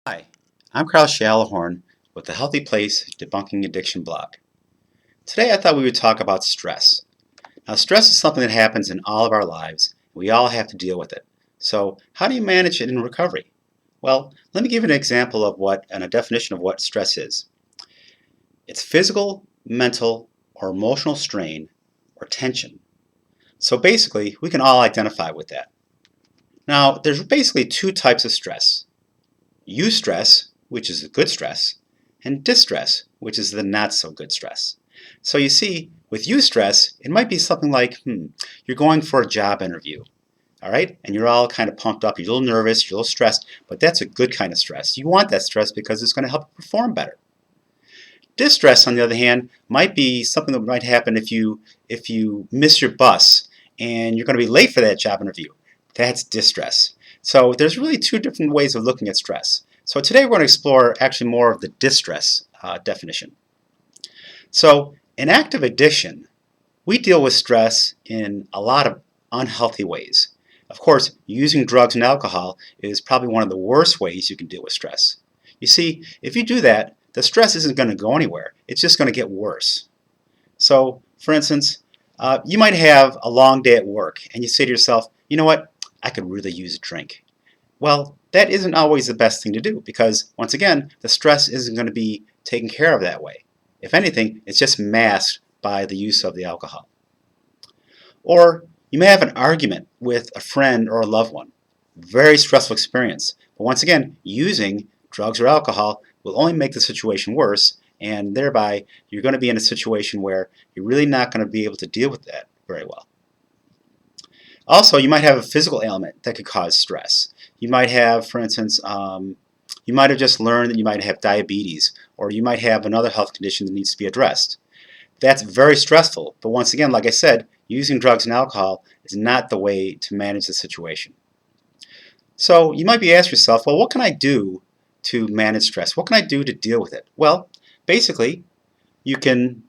Hi, I'm Carl Shalahorn with the Healthy Place Debunking Addiction blog. Today I thought we would talk about stress. Now, stress is something that happens in all of our lives. We all have to deal with it. So how do you manage it in recovery? Well, let me give you an example of a definition of what stress is. It's physical, mental, or emotional strain or tension. So basically, we can all identify with that. Now, there's basically two types of stress. Eustress, which is the good stress, and distress, which is the not so good stress. So you see, with eustress, it might be something like, you're going for a job interview, all right? And you're all kind of pumped up, you're a little nervous, you're a little stressed, but that's a good kind of stress. You want that stress because it's going to help you perform better. Distress, on the other hand, might be something that might happen if you miss your bus and you're going to be late for that job interview. That's distress. So there's really two different ways of looking at stress. So today we're going to explore actually more of the distress definition. So in active addiction, we deal with stress in a lot of unhealthy ways. Of course, using drugs and alcohol is probably one of the worst ways you can deal with stress. You see, if you do that, the stress isn't going to go anywhere. It's just going to get worse. So, for instance, you might have a long day at work and you say to yourself, you know what, I could really use a drink. Well, that isn't always the best thing to do because, once again, the stress isn't going to be taken care of that way. If anything, it's just masked by the use of the alcohol. Or you may have an argument with a friend or a loved one. Very stressful experience. But once again, using drugs or alcohol will only make the situation worse, and thereby you're going to be in a situation where you're really not going to be able to deal with that very well. Also, you might have a physical ailment that could cause stress. You might have, for instance, you might have just learned that you might have diabetes, or you might have another health condition that needs to be addressed. That's very stressful, but once again, like I said, using drugs and alcohol is not the way to manage the situation. So you might be asking yourself, well, what can I do to manage stress? What can I do to deal with it? Well, basically, you can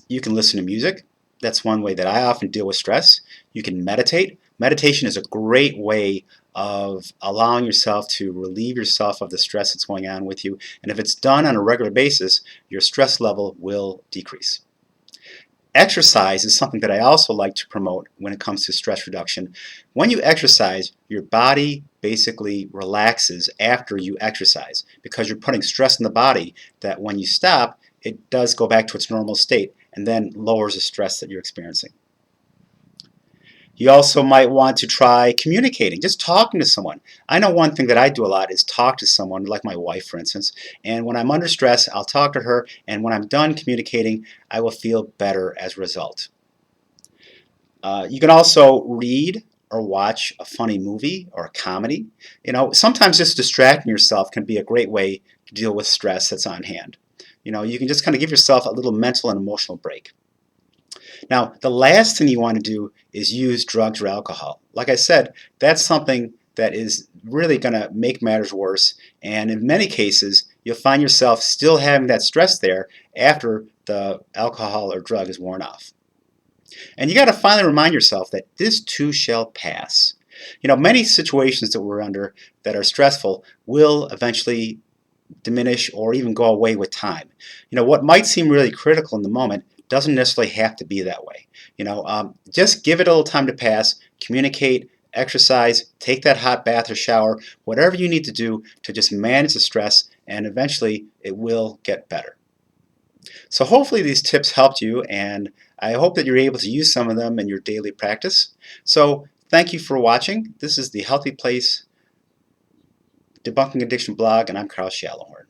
listen to music. That's one way that I often deal with stress. You can meditate. Meditation is a great way of allowing yourself to relieve yourself of the stress that's going on with you. And if it's done on a regular basis, your stress level will decrease. Exercise is something that I also like to promote when it comes to stress reduction. When you exercise, your body basically relaxes after you exercise because you're putting stress in the body that when you stop, it does go back to its normal state and then lowers the stress that you're experiencing. You also might want to try communicating, just talking to someone. I know one thing that I do a lot is talk to someone, like my wife, for instance, and when I'm under stress, I'll talk to her, and when I'm done communicating, I will feel better as a result. You can also read or watch a funny movie or a comedy. Sometimes just distracting yourself can be a great way to deal with stress that's on hand. You can just kind of give yourself a little mental and emotional break. Now, the last thing you want to do is use drugs or alcohol. Like I said, that's something that is really going to make matters worse, and in many cases, you'll find yourself still having that stress there after the alcohol or drug is worn off. And you got to finally remind yourself that this too shall pass. Many situations that we're under that are stressful will eventually diminish or even go away with time. What might seem really critical in the moment doesn't necessarily have to be that way. Just give it a little time to pass, communicate, exercise, take that hot bath or shower, whatever you need to do to just manage the stress, and eventually it will get better. So hopefully these tips helped you, and I hope that you're able to use some of them in your daily practice. So thank you for watching. This is the Healthy Place Debunking Addiction blog, and I'm Carl Shalahorn.